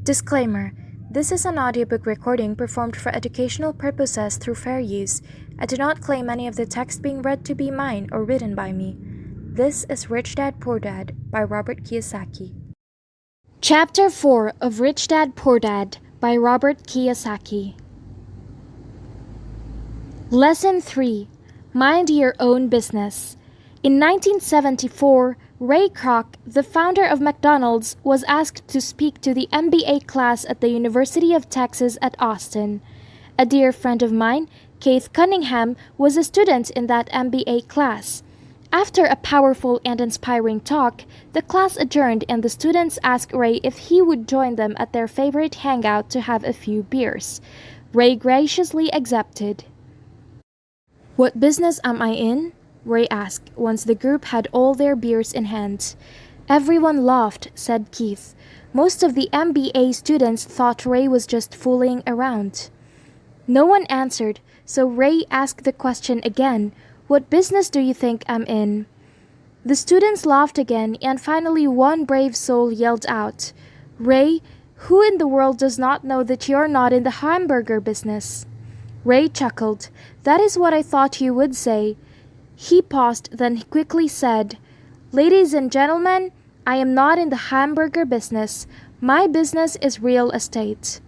Disclaimer: this is an audiobook recording performed for educational purposes through fair use. I do not claim any of the text being read to be mine or written by me. This is Rich Dad Poor Dad by Robert Kiyosaki. Chapter 4 of Rich Dad Poor Dad by Robert Kiyosaki. Lesson 3: Mind Your Own Business. In 1974, Ray Kroc, the founder of McDonald's, was asked to speak to the MBA class at the University of Texas at Austin. A dear friend of mine, Keith Cunningham, was a student in that MBA class. After a powerful and inspiring talk, the class adjourned and the students asked Ray if he would join them at their favorite hangout to have a few beers. Ray graciously accepted. "What business am I in?" Ray asked once the group had all their beers in hand. "Everyone laughed," said Keith. Most of the MBA students thought Ray was just fooling around. No one answered, so Ray asked the question again. "What business do you think I'm in?" The students laughed again, and finally one brave soul yelled out, "Ray, who in the world does not know that you're not in the hamburger business?" Ray chuckled. "That is what I thought you would say." He paused, then quickly said, "Ladies and gentlemen, I am not in the hamburger business. My business is real estate."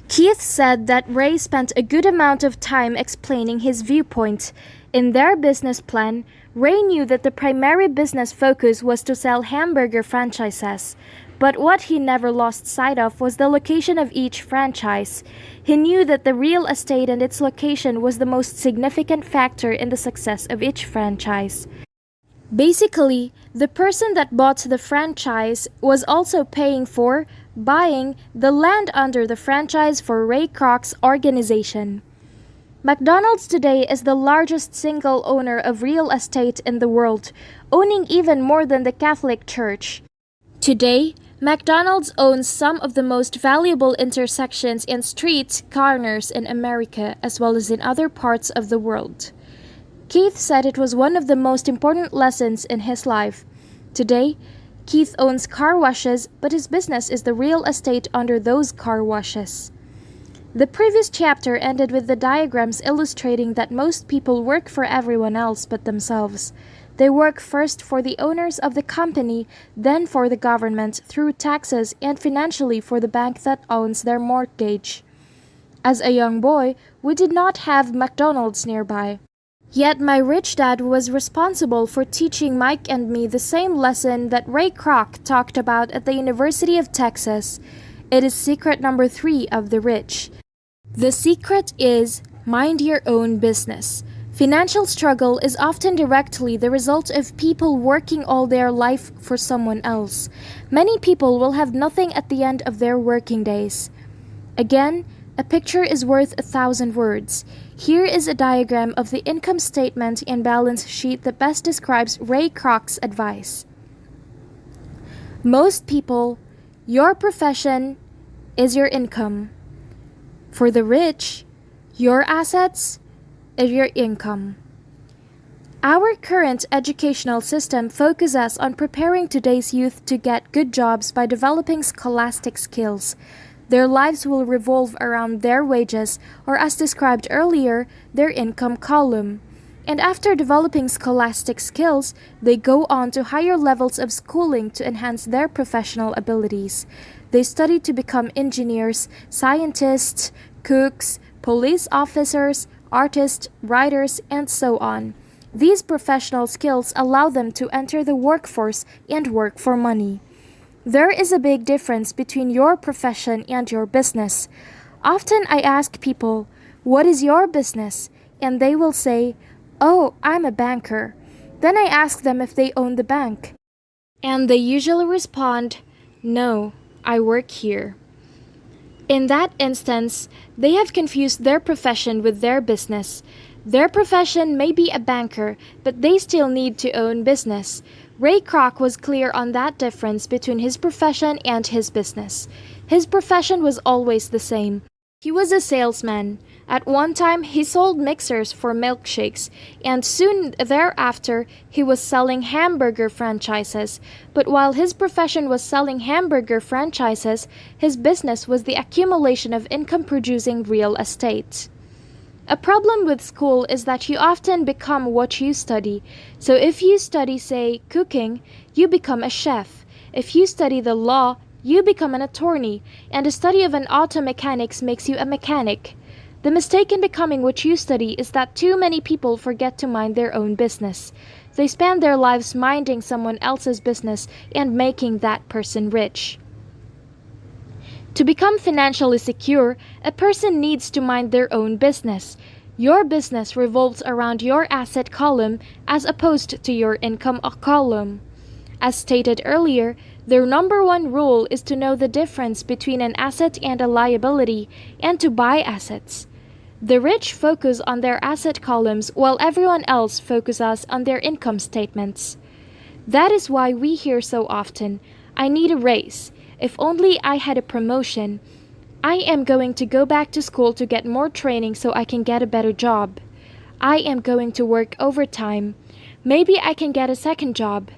Keith said that Ray spent a good amount of time explaining his viewpoint. In their business plan, Ray knew that the primary business focus was to sell hamburger franchises. But what he never lost sight of was the location of each franchise. He knew that the real estate and its location was the most significant factor in the success of each franchise. Basically, the person that bought the franchise was also paying for, buying, the land under the franchise for Ray Kroc's organization. McDonald's today is the largest single owner of real estate in the world, owning even more than the Catholic Church. Today, McDonald's owns some of the most valuable intersections and street corners in America as well as in other parts of the world. Keith said it was one of the most important lessons in his life. Today, Keith owns car washes, but his business is the real estate under those car washes. The previous chapter ended with the diagrams illustrating that most people work for everyone else but themselves. They work first for the owners of the company, then for the government through taxes, and financially for the bank that owns their mortgage. As a young boy, we did not have McDonald's nearby. Yet my rich dad was responsible for teaching Mike and me the same lesson that Ray Kroc talked about at the University of Texas. It is secret number 3 of the rich. The secret is mind your own business. Financial struggle is often directly the result of people working all their life for someone else. Many people will have nothing at the end of their working days. Again, a picture is worth 1,000 words. Here is a diagram of the income statement and balance sheet that best describes Ray Kroc's advice. Most people, your profession is your income. For the rich, your assets is your income. Our current educational system focuses on preparing today's youth to get good jobs by developing scholastic skills. Their lives will revolve around their wages, or as described earlier, their income column. And after developing scholastic skills, they go on to higher levels of schooling to enhance their professional abilities. They study to become engineers, scientists, cooks, police officers, artists, writers, and so on. These professional skills allow them to enter the workforce and work for money. There is a big difference between your profession and your business. Often I ask people, "What is your business?" And they will say, "Oh, I'm a banker." Then I ask them if they own the bank. And they usually respond, "No, I work here." In that instance, they have confused their profession with their business. Their profession may be a banker, but they still need to own business. Ray Kroc was clear on that difference between his profession and his business. His profession was always the same. He was a salesman. At one time, he sold mixers for milkshakes, and soon thereafter, he was selling hamburger franchises. But while his profession was selling hamburger franchises, his business was the accumulation of income-producing real estate. A problem with school is that you often become what you study. So if you study, say, cooking, you become a chef. If you study the law, you become an attorney, and the study of an auto mechanics makes you a mechanic. The mistake in becoming what you study is that too many people forget to mind their own business. They spend their lives minding someone else's business and making that person rich. To become financially secure, a person needs to mind their own business. Your business revolves around your asset column as opposed to your income column. As stated earlier, their number one rule is to know the difference between an asset and a liability and to buy assets. The rich focus on their asset columns while everyone else focuses on their income statements. That is why we hear so often, "I need a raise. If only I had a promotion. I am going to go back to school to get more training so I can get a better job. I am going to work overtime. Maybe I can get a second job.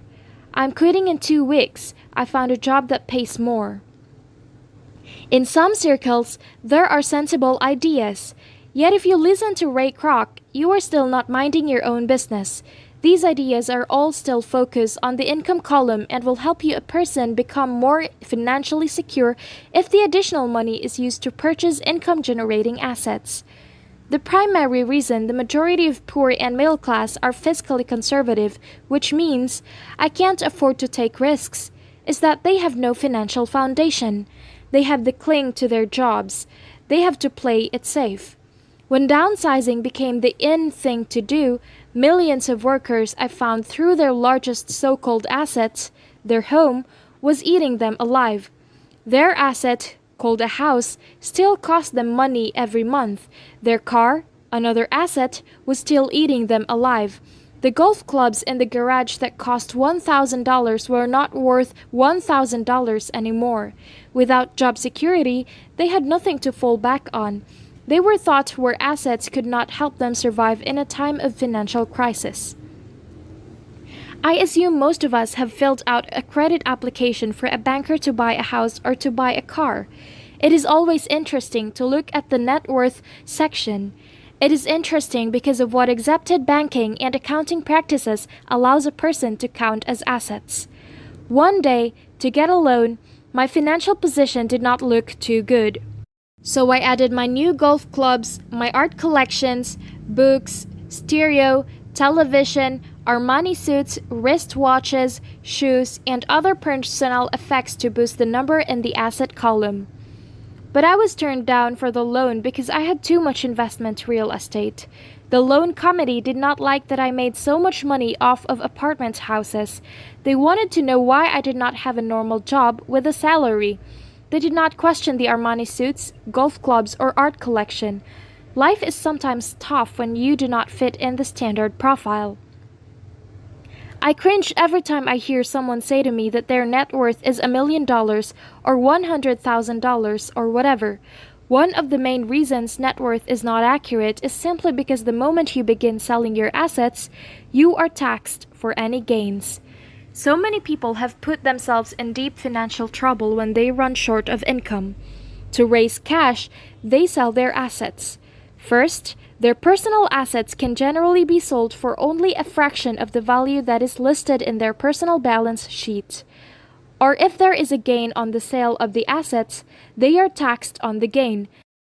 I'm quitting in 2 weeks. I found a job that pays more." In some circles, there are sensible ideas. Yet if you listen to Ray Kroc, you are still not minding your own business. These ideas are all still focused on the income column and will help you a person become more financially secure if the additional money is used to purchase income-generating assets. The primary reason the majority of poor and middle class are fiscally conservative, which means I can't afford to take risks, is that they have no financial foundation. They have to cling to their jobs. They have to play it safe. When downsizing became the in thing to do, millions of workers I found through their largest so-called assets, their home, was eating them alive. Their asset, called a house, still cost them money every month. Their car, another asset, was still eating them alive. The golf clubs in the garage that cost $1,000 were not worth $1,000 anymore. Without job security, they had nothing to fall back on. They were thought were assets could not help them survive in a time of financial crisis. I assume most of us have filled out a credit application for a banker to buy a house or to buy a car. It is always interesting to look at the net worth section. It is interesting because of what accepted banking and accounting practices allows a person to count as assets. One day, to get a loan, my financial position did not look too good. So I added my new golf clubs, my art collections, books, stereo, television, Armani suits, wristwatches, shoes, and other personal effects to boost the number in the asset column. But I was turned down for the loan because I had too much investment real estate. The loan committee did not like that I made so much money off of apartment houses. They wanted to know why I did not have a normal job with a salary. They did not question the Armani suits, golf clubs, or art collection. Life is sometimes tough when you do not fit in the standard profile. I cringe every time I hear someone say to me that their net worth is $1 million or $100,000 or whatever. One of the main reasons net worth is not accurate is simply because the moment you begin selling your assets, you are taxed for any gains. So many people have put themselves in deep financial trouble when they run short of income. To raise cash, they sell their assets. First, their personal assets can generally be sold for only a fraction of the value that is listed in their personal balance sheet. Or if there is a gain on the sale of the assets, they are taxed on the gain.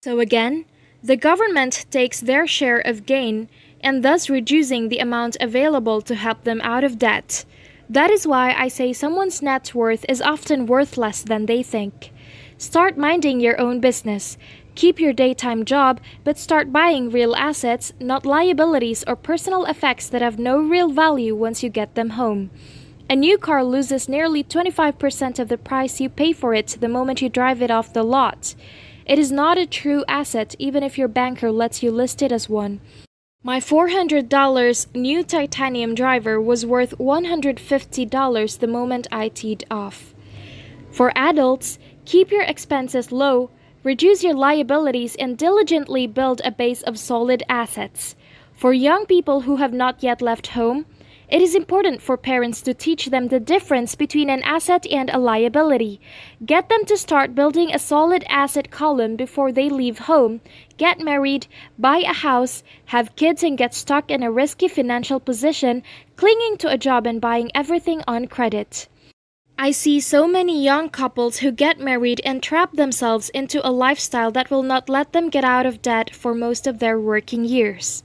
So again, the government takes their share of gain and thus reducing the amount available to help them out of debt. That is why I say someone's net worth is often worth less than they think. Start minding your own business. Keep your daytime job, but start buying real assets, not liabilities or personal effects that have no real value once you get them home. A new car loses nearly 25% of the price you pay for it the moment you drive it off the lot. It is not a true asset even if your banker lets you list it as one. My $400 new titanium driver was worth $150 the moment I teed off. For adults, keep your expenses low, reduce your liabilities, and diligently build a base of solid assets. For young people who have not yet left home, it is important for parents to teach them the difference between an asset and a liability. Get them to start building a solid asset column before they leave home, get married, buy a house, have kids, and get stuck in a risky financial position, clinging to a job and buying everything on credit. I see so many young couples who get married and trap themselves into a lifestyle that will not let them get out of debt for most of their working years.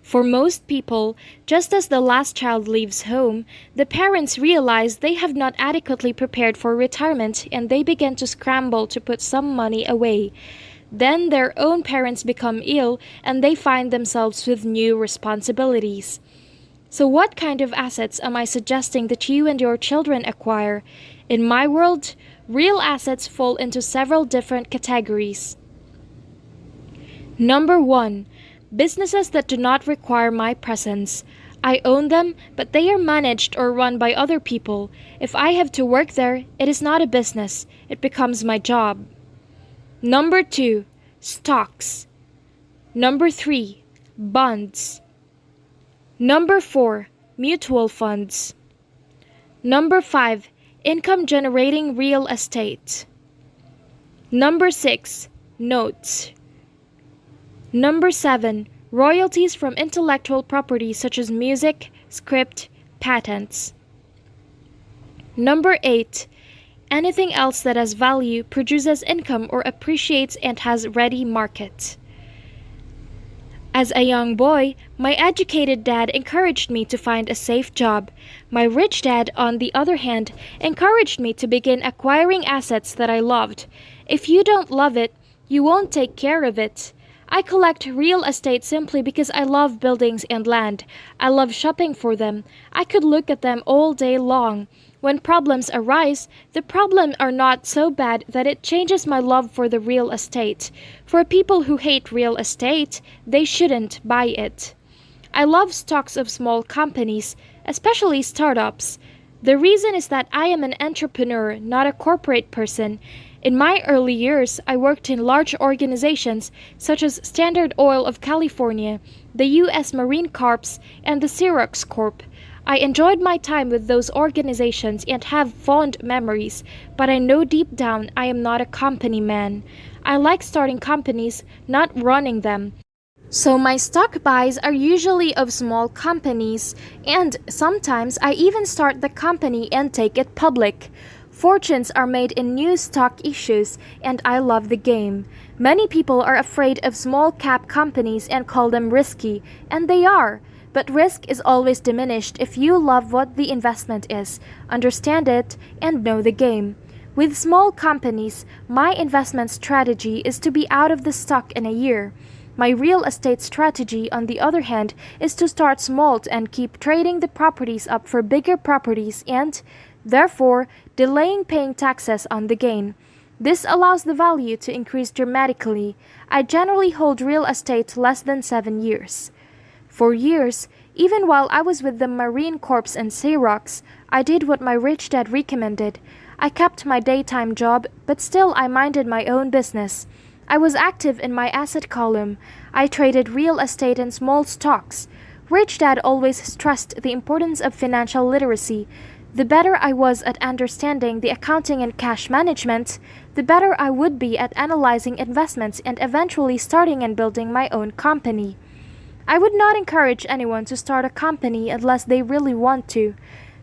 For most people, just as the last child leaves home, the parents realize they have not adequately prepared for retirement and they begin to scramble to put some money away. Then their own parents become ill and they find themselves with new responsibilities. So what kind of assets am I suggesting that you and your children acquire? In my world, real assets fall into several different categories. Number 1. Businesses that do not require my presence. I own them, but they are managed or run by other people. If I have to work there, it is not a business. It becomes my job. Number 2. Stocks. Number 3. Bonds. Number 4. Mutual funds. Number 5. Income-generating real estate. Number 6. Notes. Number 7. Royalties from intellectual property such as music, script, patents. Number 8. Anything else that has value, produces income, or appreciates and has ready market. As a young boy, my educated dad encouraged me to find a safe job. My rich dad, on the other hand, encouraged me to begin acquiring assets that I loved. If you don't love it, you won't take care of it. I collect real estate simply because I love buildings and land. I love shopping for them. I could look at them all day long. When problems arise, the problems are not so bad that it changes my love for the real estate. For people who hate real estate, they shouldn't buy it. I love stocks of small companies, especially startups. The reason is that I am an entrepreneur, not a corporate person. In my early years, I worked in large organizations such as Standard Oil of California, the U.S. Marine Corps, and the Xerox Corp. I enjoyed my time with those organizations and have fond memories, but I know deep down I am not a company man. I like starting companies, not running them. So my stock buys are usually of small companies, and sometimes I even start the company and take it public. Fortunes are made in new stock issues, and I love the game. Many people are afraid of small cap companies and call them risky, and they are. But risk is always diminished if you love what the investment is, understand it, and know the game. With small companies, my investment strategy is to be out of the stock in a year. My real estate strategy, on the other hand, is to start small and keep trading the properties up for bigger properties and, therefore, delaying paying taxes on the gain. This allows the value to increase dramatically. I generally hold real estate less than 7 years. For years, even while I was with the Marine Corps and Xerox, I did what my rich dad recommended. I kept my daytime job, but still I minded my own business. I was active in my asset column. I traded real estate and small stocks. Rich dad always stressed the importance of financial literacy. The better I was at understanding the accounting and cash management, the better I would be at analyzing investments and eventually starting and building my own company. I would not encourage anyone to start a company unless they really want to.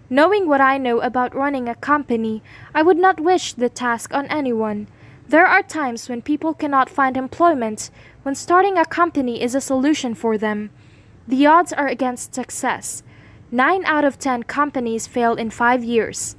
Knowing what I know about running a company, I would not wish the task on anyone. There are times when people cannot find employment, when starting a company is a solution for them. The odds are against success. 9 out of 10 companies fail in 5 years.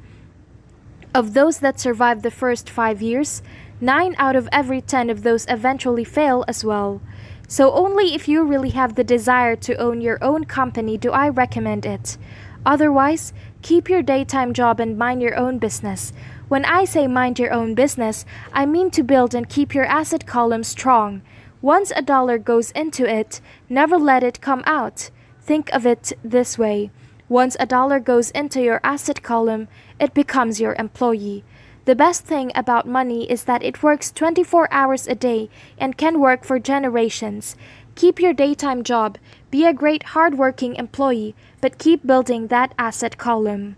Of those that survive the first 5 years, 9 out of every 10 of those eventually fail as well. So only if you really have the desire to own your own company do I recommend it. Otherwise, keep your daytime job and mind your own business. When I say mind your own business, I mean to build and keep your asset column strong. Once a dollar goes into it, never let it come out. Think of it this way. Once a dollar goes into your asset column, it becomes your employee. The best thing about money is that it works 24 hours a day and can work for generations. Keep your daytime job, be a great hardworking employee, but keep building that asset column.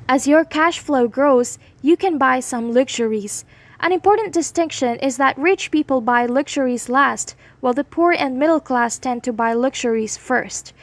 As your cash flow grows, you can buy some luxuries. An important distinction is that rich people buy luxuries last, while the poor and middle class tend to buy luxuries first.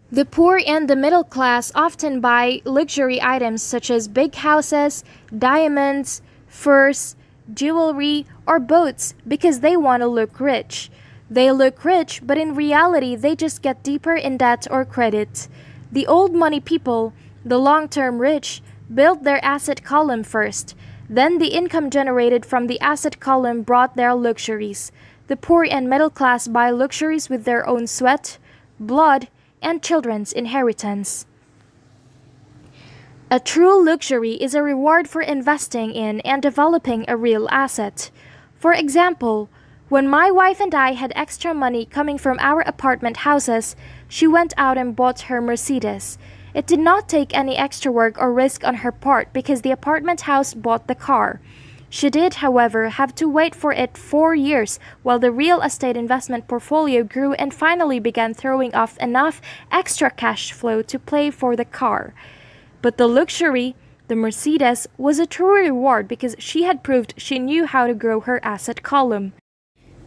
The poor and the middle class often buy luxury items such as big houses, diamonds, furs, jewelry, or boats because they want to look rich. They look rich, but in reality, they just get deeper in debt or credit. The old money people, the long-term rich, built their asset column first. Then the income generated from the asset column brought their luxuries. The poor and middle class buy luxuries with their own sweat, blood, and children's inheritance. A true luxury is a reward for investing in and developing a real asset. For example, when my wife and I had extra money coming from our apartment houses, she went out and bought her Mercedes. It did not take any extra work or risk on her part because the apartment house bought the car. She did, however, have to wait for it 4 years while the real estate investment portfolio grew and finally began throwing off enough extra cash flow to pay for the car. But the luxury, the Mercedes, was a true reward because she had proved she knew how to grow her asset column.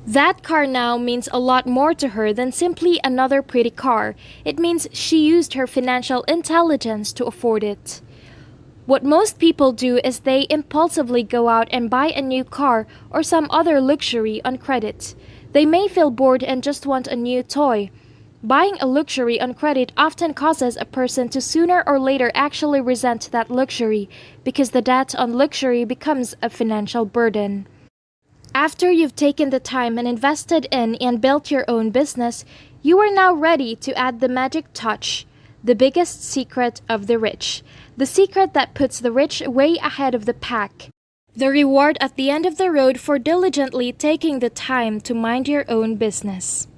That car now means a lot more to her than simply another pretty car. It means she used her financial intelligence to afford it. What most people do is they impulsively go out and buy a new car or some other luxury on credit. They may feel bored and just want a new toy. Buying a luxury on credit often causes a person to sooner or later actually resent that luxury because the debt on luxury becomes a financial burden. After you've taken the time and invested in and built your own business, you are now ready to add the magic touch, the biggest secret of the rich, the secret that puts the rich way ahead of the pack, the reward at the end of the road for diligently taking the time to mind your own business.